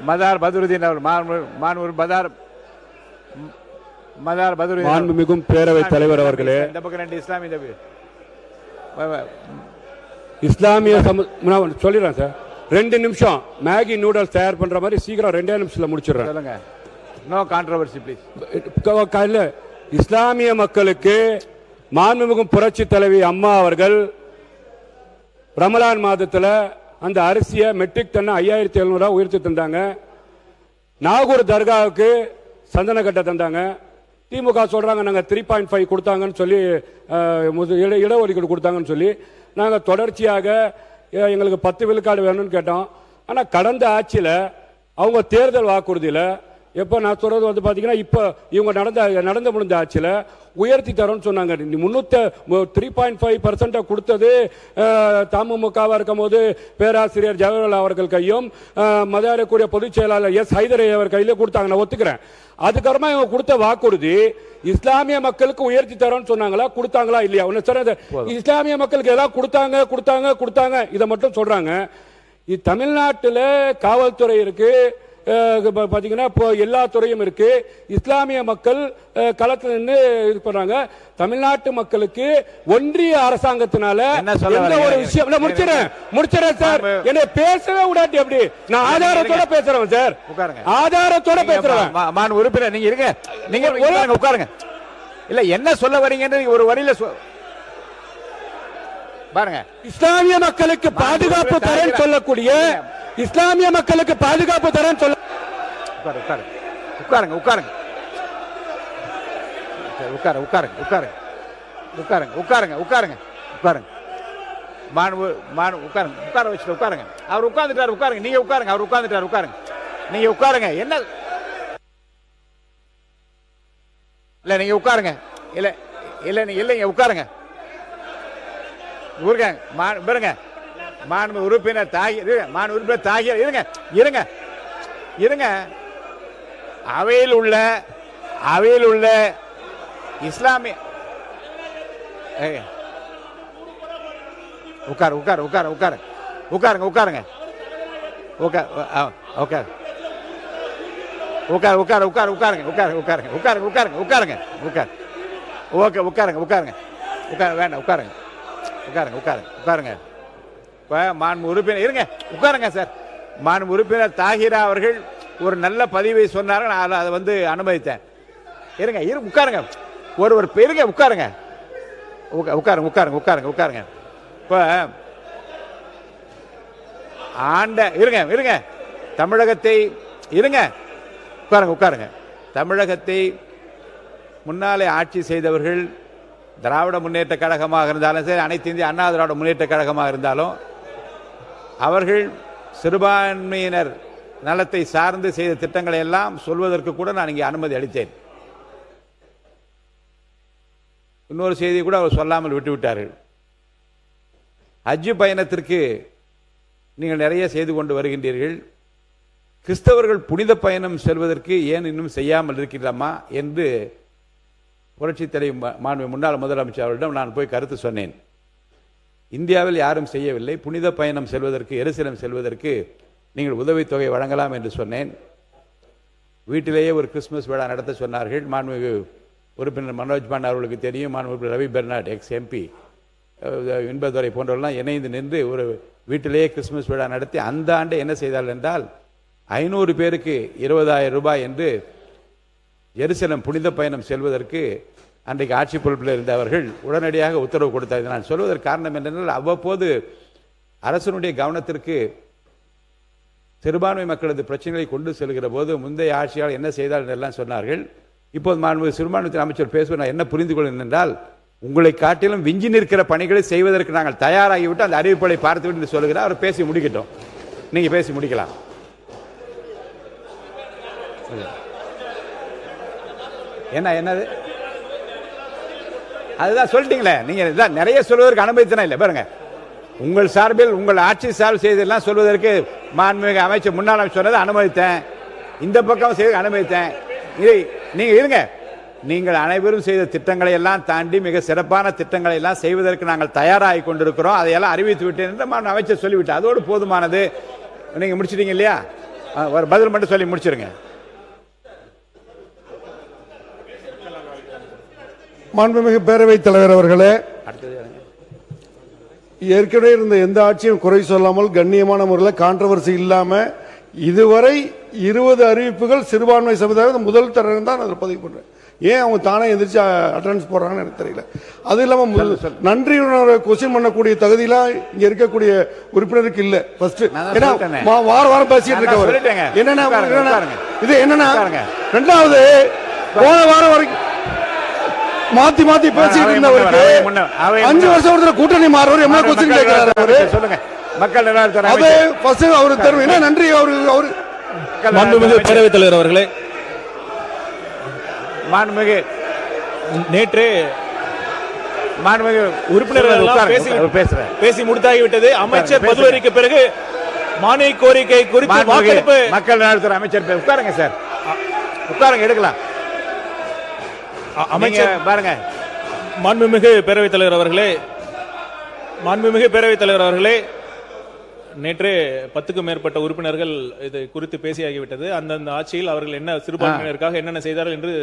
மதார் பத்ருதீன் அவர்கள், மதார் பத்ருதீன், மாண்புமிகும் பேரவைத் தலைவர் அவர்களே, இந்த பக்கம் 2 இஸ்லாமிய சொல்லிடுறேன் சார். 2 நிமிஷம் மேகி நூடல்ஸ் தயார் பண்ற மாதிரி சீக்கிரம் 2 நிமிஷத்துல முடிச்சிடுறேன். சொல்லுங்க. No controversy please. இஸ்லாமிய மக்களுக்கு மாண்புமிகும் புரட்சி தலைவி அம்மா அவர்கள் ரமலான் மாதத்துல அந்த அரிசியை மெட்ரிக் டன் 5700 உயர்த்தி தந்தாங்க. நாகூர் தர்காவுக்கு சந்தன கட்ட தந்தாங்க. திமுக சொல்றாங்க நாங்க 3.5 கொடுத்தாங்கன்னு சொல்லி இடஒதுக்கீடு கொடுத்தாங்கன்னு சொல்லி நாங்க தொடர்ச்சியாக எங்களுக்கு 10 விழுக்காடு வேணும்னு கேட்டோம். ஆனா கடந்த ஆட்சியில அவங்க தேர்தல் வாக்குறுதியில எப்ப நான் சொல்றது வந்து பாத்தீங்கன்னா இப்ப இவங்க நடந்த முடிந்த ஆட்சியில உயர்த்தி தரோம்னு சொன்னாங்க. 3.5% கொடுத்தது தமுமுகவா இருக்கும் போது பேராசிரியர் ஜவஹர்லால் அவர்கள் கையும் மதியாரக்கூடிய பொதுச் செயலாளர் எஸ் ஹைதர் அவர் கையில கொடுத்தாங்க, நான் ஒத்துக்கிறேன். அதுக்கப்புறமா இவங்க கொடுத்த வாக்குறுதி இஸ்லாமிய மக்களுக்கு உயர்த்தி தரோம்னு சொன்னாங்களா, கொடுத்தாங்களா இல்லையா? இஸ்லாமிய மக்களுக்கு எல்லாம் கொடுத்தாங்க இதை மட்டும் சொல்றாங்க. தமிழ்நாட்டில் காவல்துறை இருக்கு, பாத்தீங்கன்னா இப்போ எல்லா துறையும் இருக்கு. இஸ்லாமிய மக்கள் களத்தில் நின்று இது பண்றாங்க. தமிழ்நாட்டு மக்களுக்கு ஒன்றிய அரசாங்கத்தினால எந்த ஒரு விஷயம் முடிச்சிடறேன் சார். என்ன பேசவே விடாட்டி எப்படி? நான் ஆதாரத்தோட பேசுறேன் சார், ஆதாரத்தோட பேசுறேன். உறுப்பினர் நீங்க இருங்க, நீங்க உட்காருங்க. இல்ல என்ன சொல்ல வரீங்கன்னு ஒரு வரியில பாருங்க. இஸ்லாமிய மக்களுக்கு பாதுகாப்பு தரேன்னு சொல்லக்கூடிய, இஸ்லாமிய மக்களுக்கு பாதுகாப்பு தரேன்னு சொல்ல உட்காருங்க அவர் உட்கார்ந்துட்டாரு. உட்காருங்க, நீங்க உட்காருங்க. அவர் உட்கார்ந்துட்டாரு, உட்காருங்க. நீங்க உட்காருங்க. என்ன இல்ல நீங்க உட்காருங்க. இல்லைங்க உட்காருங்க. பாருங்க மாண்பு உறுப்பினர் தாகிர் இருங்க. அவையில் உள்ள இஸ்லாமிய உட்காருங்க. உறுப்பினர் தாகிரா அவர்கள் ஒரு நல்ல பதிவை சொன்னார்கள், நான் அதை வந்து அனுமதித்தேன். உட்காருங்க. ஒருவர் உட்காருங்க. இப்ப தமிழகத்தை தமிழகத்தை முன்னாலே ஆட்சி செய்தவர்கள் திராவிட முன்னேற்ற கழகமாக இருந்தாலும் சரி, அனைத்து இந்திய அண்ணா திராவிட முன்னேற்ற கழகமாக இருந்தாலும் அவர்கள் சிறுபான்மையினர் நலத்தை சார்ந்து செய்த திட்டங்களை எல்லாம் சொல்வதற்கு கூட நான் இங்கே அனுமதி அளித்தேன். இன்னொரு செய்தி கூட அவர் சொல்லாமல் விட்டுவிட்டார்கள். ஹஜ் பயணத்திற்கு நீங்கள் நிறைய செய்து கொண்டு வருகின்றீர்கள். கிறிஸ்தவர்கள் புனித பயணம் செல்வதற்கு ஏன் இன்னும் செய்யாமல் இருக்கிறாமா என்று புரட்சி தலைவர் முன்னாள் முதலமைச்சர் அவரிடம் நான் போய் கருத்து சொன்னேன். இந்தியாவில் யாரும் செய்யவில்லை. புனித பயணம் செல்வதற்கு, எருசலேம் செல்வதற்கு நீங்கள் உதவித்தொகை வழங்கலாம் என்று சொன்னேன். வீட்டிலேயே ஒரு கிறிஸ்துமஸ் விழா நடத்த சொன்னார்கள். மாண்புமிகு உறுப்பினர் மனோஜ் பாண்டா அவர்களுக்கு தெரியும். மாண்புமிகு ரவி பெர்னாட் எக்ஸ் எம்பி, இன்பதுரை போன்றவர்கள்லாம் இணைந்து நின்று ஒரு வீட்டிலேயே கிறிஸ்துமஸ் விழா நடத்தி அந்த ஆண்டு என்ன செய்தார்கள் என்றால் 500 பேருக்கு 20,000 ரூபாய் என்று எருசலேம் புனித பயணம் செல்வதற்கு அன்றைக்கு ஆட்சி பொறுப்பில் இருந்தவர்கள் உடனடியாக உத்தரவு கொடுத்தார்கள். நான் சொல்வதற்கு காரணம் என்னென்றால் அவ்வப்போது அரசனுடைய கவனத்திற்கு சிறுபான்மை மக்களது பிரச்சனைகளை கொண்டு செல்கிற போது முந்தைய ஆட்சியாளர் என்ன செய்தார்கள் எல்லாம் சொன்னார்கள். இப்போது மாண்புமிகு சிறுபான்மைத்துறை அமைச்சர் பேசுவது நான் என்ன புரிந்து கொள்கிறேன் என்றால், உங்களை காட்டிலும் விஞ்சி நிற்கிற பணிகளை செய்வதற்கு நாங்கள் தயாராகிவிட்டு அந்த அறிவிப்புகளை பார்த்துவிட்டு சொல்லுகிறார். அவர் பேசி முடிக்கட்டும், நீங்க பேசி முடிக்கலாம். என்னது அதுதான் சொல்லிட்டீங்களே, நீங்க நிறைய சொல்வதற்கு அனுமதித்தனா இல்லை. பாருங்க, உங்கள் சார்பில் உங்கள் ஆட்சி சார்பில் செய்தெல்லாம் சொல்வதற்கு மாண்புமிகு அமைச்சர் முன்னாள் அமைச்சர் சொன்னதை அனுமதித்தேன். இந்த பக்கம் செய்த அனுமதித்தேன். நீங்க இருங்க, நீங்கள் அனைவரும் செய்த திட்டங்களை எல்லாம் தாண்டி மிக சிறப்பான திட்டங்களை எல்லாம் செய்வதற்கு நாங்கள் தயாராகி கொண்டிருக்கிறோம். அதையெல்லாம் அறிவித்து விட்டேன் என்று அமைச்சர் சொல்லிவிட்டார். அதோடு போதுமானது. நீங்க முடிச்சிட்டீங்க இல்லையா? ஒரு பதில் மட்டும் சொல்லி முடிச்சிருங்க. மாண்புமிகு பேரவைத் தலைவர் அவர்களே, ஏற்கனவே இருந்த எந்த ஆட்சியும் குறை சொல்லாமல் கண்ணியமான முறையில் கான்ட்ரவர்சி இல்லாம இதுவரை 20 அறிவிப்புகள் சிறுபான்மை சமுதாயம் முதல் தடவை தான் அதில் பதிவு பண்றேன். ஏன் அவங்க தானே எந்திரிச்சு அட்டெண்டன்ஸ் போடுறாங்கன்னு எனக்கு தெரியல. அது இல்லாம நன்றி கொஸ்டின் பண்ணக்கூடிய தகுதியெல்லாம் இங்க இருக்கக்கூடிய உறுப்பினருக்கு இல்ல. ஃபர்ஸ்ட் வார வாரம் பேசிட்டு இருக்கவர் என்னன்னா இது என்னன்னா, ரெண்டாவது போன வாரம் வரைக்கும் மாத்தி மாத்தி பேசிட்டு இருந்தவருக்கு 5 வருஷம் ஒருத்தர் கூட்டணி மாறவர் என்ன கொஸ்டின் கேட்கிறாரு அவரு? சொல்லுங்க. மக்கள் நல்வாழ்வுத்துறை அது ஃபர்ஸ்ட் அவரு தரும் என்ன நன்றி அவரு. மாண்புமிகு பேரவைத் தலைவர் அவர்களே, மாண்புமிகு நேற்று மாண்புமிகு உறுப்பினர்கள் பேசி முடித்தாகிவிட்டது. அமைச்சர் பதிலளிக்க பிறகு மானிய கோரிக்கை குறித்து வாக்கெடுப்பு. மக்கள் நல்வாழ்வுத்துறை அமைச்சர் உட்காருங்க சார், உட்காருங்க, எடுக்கலாம். அமைச்சர் பாருங்க. மாண்புமிகு பேரவைத் தலைவர் அவர்களே, மாண்புமிகு பேரவைத் தலைவர் அவர்களே, நேற்று 10க்கும் மேற்பட்ட உறுப்பினர்கள் இது குறித்து பேசியாகிவிட்டது. அந்தந்த ஆட்சியில் அவர்கள் என்ன சிறுபான்மையினருக்காக என்னென்ன செய்தார்கள் என்று